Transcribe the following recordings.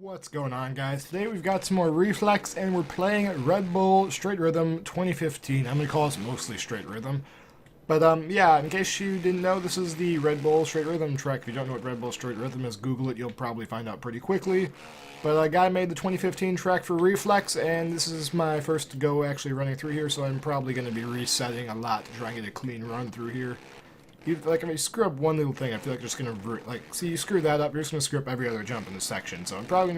What's going on, guys? Today we've got some more Reflex and we're playing Redbull Straight Rhythm 2015. I'm going to call this mostly Straight Rhythm. But yeah, in case you didn't know, this is the Redbull Straight Rhythm track. If you don't know what Redbull Straight Rhythm is, Google it. You'll probably find out pretty quickly. But a guy made the 2015 track for Reflex, and this is my first go actually running through here, so I'm probably going to be resetting a lot to try and get a clean run through here. Like, if you screw up one little thing, I feel like you're just going to, like, see, you screw that up, you're just going to screw up every other jump in this section. So I'm probably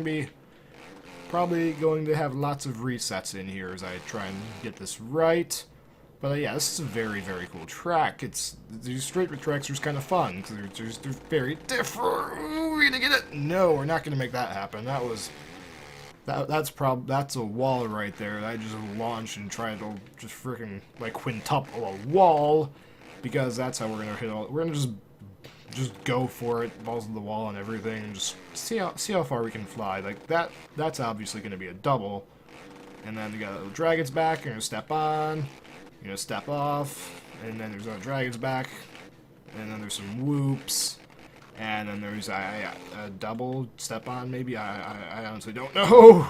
going to have lots of resets in here as I try and get this right. But yeah, this is a very, very cool track. These straight tracks are just kind of fun, because they're very different. Ooh, we're going to get it? No, we're not going to make that happen. That's a wall right there that I just launched and tried to just freaking, like, quintuple a wall. Because that's how we're gonna hit all. We're gonna just go for it, balls to the wall and everything, and just see how far we can fly. Like that. That's obviously gonna be a double. And then we got a dragon's back. You're gonna step on. You're gonna step off. And then there's a dragon's back. And then there's some whoops. And then there's a double step on. Maybe I honestly don't know.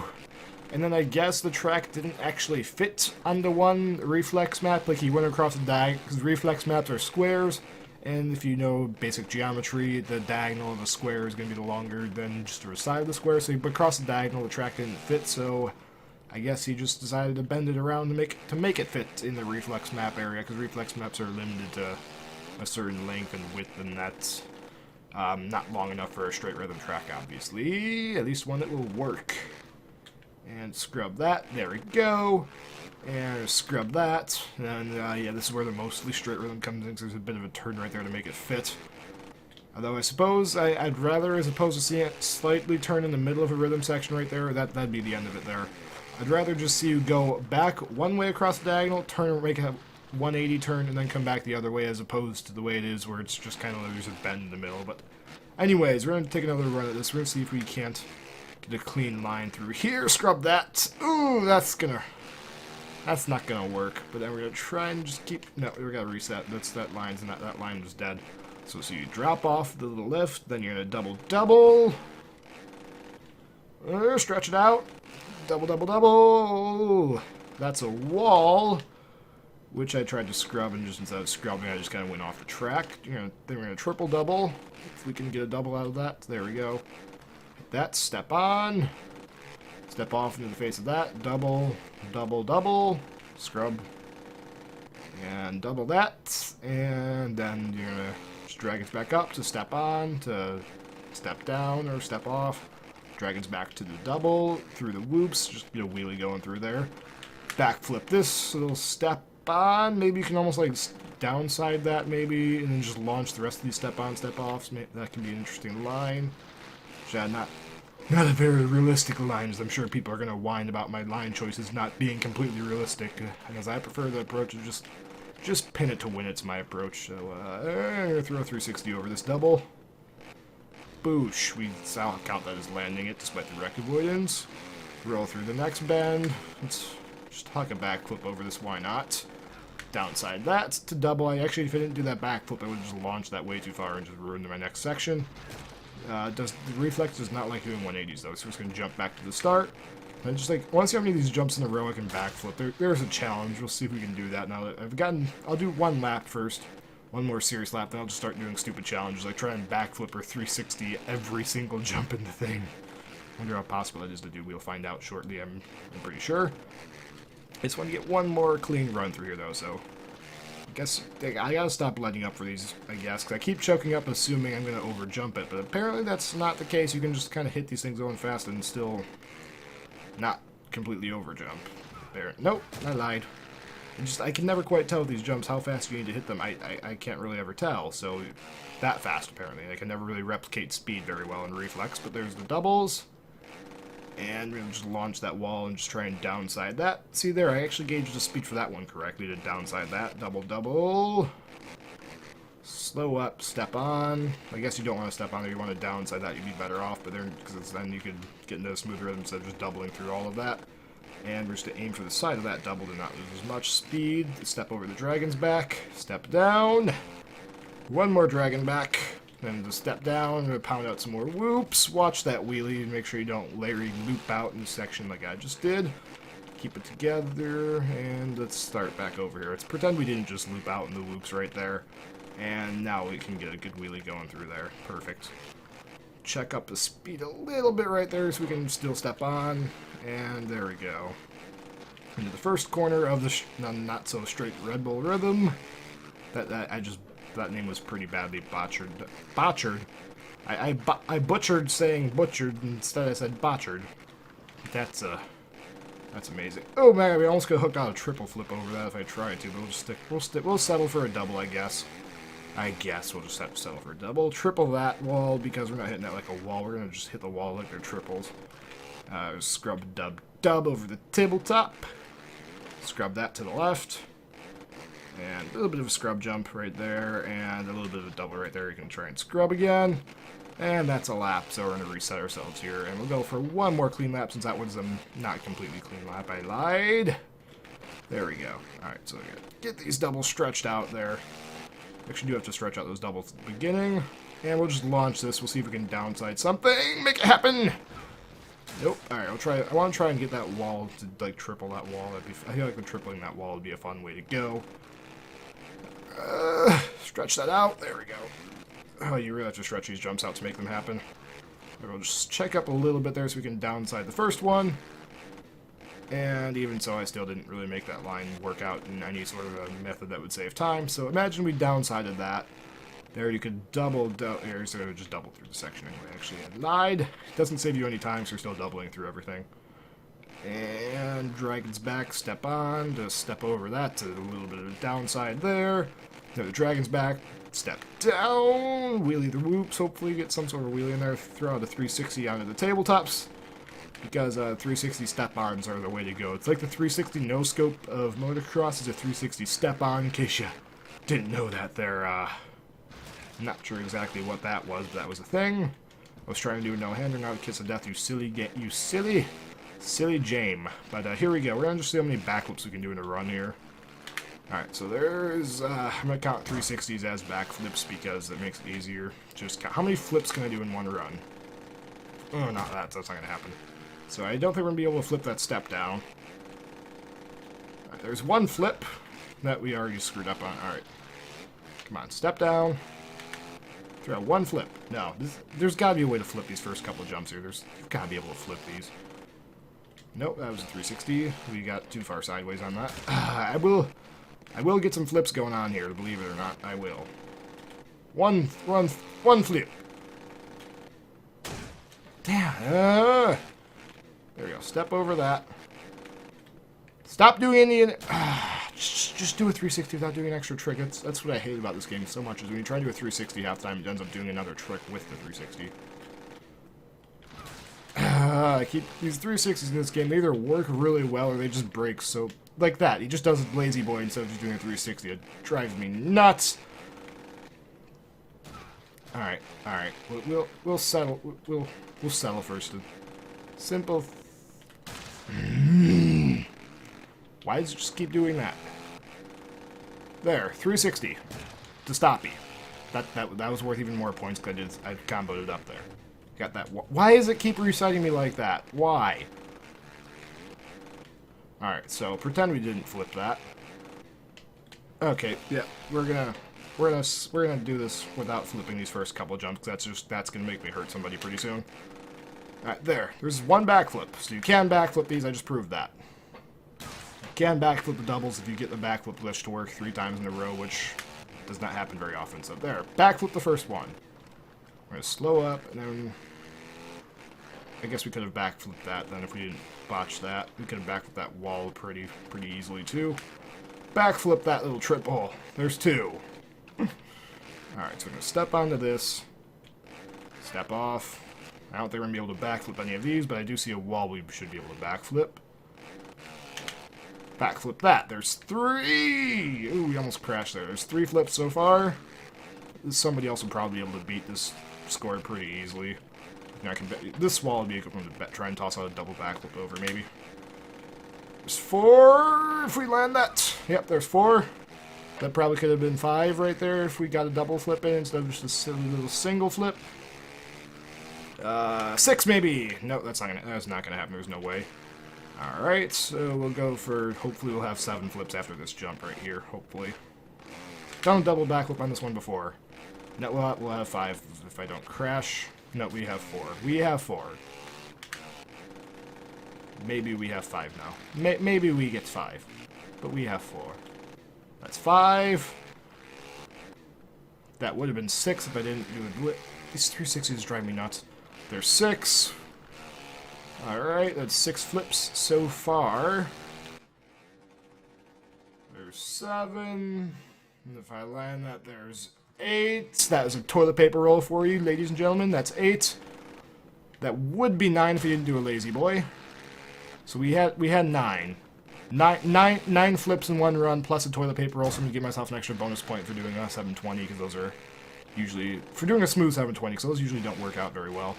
And then I guess the track didn't actually fit onto one reflex map, like he went across the diagonal, because reflex maps are squares, and if you know basic geometry, the diagonal of a square is going to be longer than just the side of the square, so he went across the diagonal, the track didn't fit, so I guess he just decided to bend it around to make it fit in the reflex map area, because reflex maps are limited to a certain length and width, and that's not long enough for a straight rhythm track, obviously, at least one that will work. And scrub that. There we go. And scrub that. And yeah, this is where the mostly straight rhythm comes in, because there's a bit of a turn right there to make it fit. Although I suppose I'd rather, as opposed to seeing it slightly turn in the middle of a rhythm section right there, that'd be the end of it there. I'd rather just see you go back one way across the diagonal, turn, make a 180 turn, and then come back the other way, as opposed to the way it is where it's just kind of like there's a bend in the middle. But anyways, we're going to take another run at this. We're going to see if we can't get a clean line through here. Scrub that. Ooh, that's not gonna work. But then we're gonna try and just keep. No, we gotta reset. That line's not. That line was dead. So you drop off the little lift. Then you're gonna double. Stretch it out. Double. That's a wall, which I tried to scrub, and just instead of scrubbing, I just kind of went off the track. Then we're gonna triple double. If we can get a double out of that, there we go. That, step on, step off into the face of that, double, scrub, and double that, and then you're gonna just drag it back up to step on, to step down, or step off, dragons back to the double, through the whoops, just get a wheelie going through there, backflip this little step on, maybe you can almost like downside that maybe, and then just launch the rest of these step on, step offs. That can be an interesting line. Not a very realistic line, as I'm sure people are going to whine about my line choices not being completely realistic, because I prefer the approach of just pin it to win. It's my approach. So I'm going to throw 360 over this double. Boosh. I'll count that as landing it despite the wreck avoidance. Roll through the next bend. Let's just huck a backflip over this, why not? Downside that to double. If I didn't do that backflip, I would just launch that way too far and just ruin my next section. The Reflex does not like doing 180s though, so we're just going to jump back to the start. And just like, once you have any of these jumps in a row, I can backflip. There's a challenge. We'll see if we can do that now that I'll do one lap first. One more serious lap, then I'll just start doing stupid challenges, like try and backflip or 360 every single jump in the thing. I wonder how possible that is to do. We'll find out shortly, I'm pretty sure. I just want to get one more clean run through here though, so I guess I gotta stop letting up for these, I guess, because I keep choking up assuming I'm going to overjump it, but apparently that's not the case. You can just kind of hit these things going fast and still not completely overjump. There. Nope, I lied. I can never quite tell with these jumps how fast you need to hit them. I can't really ever tell, so that fast apparently. I can never really replicate speed very well in Reflex, but there's the doubles. And we're going to just launch that wall and just try and downside that. See there, I actually gauged the speed for that one correctly to downside that. Double. Slow up, step on. I guess you don't want to step on if you want to downside that, you'd be better off, but because then you could get into a smooth rhythm instead of just doubling through all of that. And we're just to aim for the side of that double to not lose as much speed. Step over the dragon's back. Step down. One more dragon back. Then just step down, pound out some more whoops. Watch that wheelie. Make sure you don't Larry loop out in the section like I just did. Keep it together, and let's start back over here. Let's pretend we didn't just loop out in the whoops right there. And now we can get a good wheelie going through there. Perfect. Check up the speed a little bit right there so we can still step on. And there we go. Into the first corner of the not so straight Redbull rhythm. That name was pretty badly botchered. I butchered saying butchered, instead I said botchered. That's amazing. Oh man, we almost could have hooked out a triple flip over that if I tried to, but we'll settle for a double, I guess. We'll just have to settle for a double. Triple that wall, because we're not hitting that like a wall. We're gonna just hit the wall like they're triples. Scrub dub over the tabletop. Scrub that to the left. And a little bit of a scrub jump right there, and a little bit of a double right there. You can try and scrub again. And that's a lap, so we're going to reset ourselves here. And we'll go for one more clean lap, since that was a not completely clean lap. I lied. There we go. Alright, so we gotta get these doubles stretched out there. Actually, do have to stretch out those doubles at the beginning. And we'll just launch this. We'll see if we can downside something. Make it happen! Nope. Alright, I want to try and get that wall to, like, triple that wall. I feel like tripling that wall would be a fun way to go. Stretch that out. There we go. Oh, you really have to stretch these jumps out to make them happen. We'll just check up a little bit there so we can downside the first one. And even so, I still didn't really make that line work out in any sort of a method that would save time. So imagine we downsided that. There, you could here, so just double through the section anyway. Actually, I lied. It doesn't save you any time, so you're still doubling through everything. And dragon's back, step on, just step over that to a little bit of a downside there. Now the dragon's back, step down, wheelie the whoops, hopefully get some sort of wheelie in there, throw out a 360 onto the tabletops, because 360 step-ons are the way to go. It's like the 360 no-scope of motocross is a 360 step-on, in case you didn't know that there. I'm not sure exactly what that was, but that was a thing. I was trying to do a no-hander, not a kiss of death, you silly Jame. But here we go. We're going to just see how many backflips we can do in a run here. Alright, so there's, I'm going to count 360s as backflips because it makes it easier. Just count. How many flips can I do in one run? Oh, not that. That's not going to happen. So I don't think we're going to be able to flip that step down. Alright, there's one flip that we already screwed up on. Alright. Come on, step down. Throw one flip. No, there's got to be a way to flip these first couple of jumps here. You've got to be able to flip these. Nope, that was a 360. We got too far sideways on that. I will get some flips going on here, believe it or not. I will. One flip. Damn. There we go. Step over that. Stop doing any. Just do a 360 without doing an extra trick. That's what I hate about this game so much, is when you try to do a 360 half the time, it ends up doing another trick with the 360. I keep these 360s in this game. They either work really well or they just break. So like that, he just does a lazy boy instead of just doing a 360. It drives me nuts. All right. We'll settle. We'll settle first. Simple. Why does it just keep doing that? There, 360 to stoppy. That was worth even more points because I comboed it up there. Got that. Why does it keep reciting me like that? Why? Alright, so pretend we didn't flip that. Okay, yeah, we're gonna do this without flipping these first couple jumps, because that's gonna make me hurt somebody pretty soon. Alright, there's one backflip. So you can backflip these, I just proved that. You can backflip the doubles if you get the backflip glitch to work 3 times in a row, which does not happen very often. So there, backflip the first one. We're gonna slow up, and then I guess we could have backflipped that then if we didn't botch that. We could have backflipped that wall pretty easily too. Backflip that little triple. There's 2. Alright, so we're gonna step onto this. Step off. I don't think we're gonna be able to backflip any of these, but I do see a wall we should be able to backflip. Backflip that. There's 3! Ooh, we almost crashed there. There's 3 flips so far. Somebody else will probably be able to beat this score pretty easily. You know, this wall would be a good one to try and toss out a double backflip over, maybe. There's 4 if we land that. Yep, there's 4. That probably could have been 5 right there if we got a double flip in instead of just a silly little single flip. 6 maybe. No, that's not gonna happen. There's no way. All right, so we'll go for. Hopefully, we'll have 7 flips after this jump right here. Hopefully, done a double backflip on this one before. No, we'll have 5 if I don't crash. No, we have 4. We have 4. Maybe we have 5 now. Maybe we get 5, but we have 4. That's 5. That would have been 6 if I didn't do it. These 360s drive me nuts. There's 6. Alright, that's 6 flips so far. There's 7. And if I land that, there's 8. That is a toilet paper roll for you, ladies and gentlemen. That's 8. That would be 9 if you didn't do a lazy boy. So we had 9. Nine flips in one run plus a toilet paper roll, so I'm going to give myself an extra bonus point for doing a 720, because those are usually, for doing a smooth 720, because those usually don't work out very well.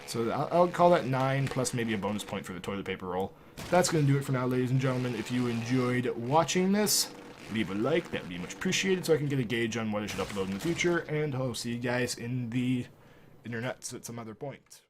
So I'll call that 9 plus maybe a bonus point for the toilet paper roll. That's going to do it for now, ladies and gentlemen. If you enjoyed watching this, leave a like, that would be much appreciated, so I can get a gauge on what I should upload in the future, and I'll see you guys in the internets at some other point.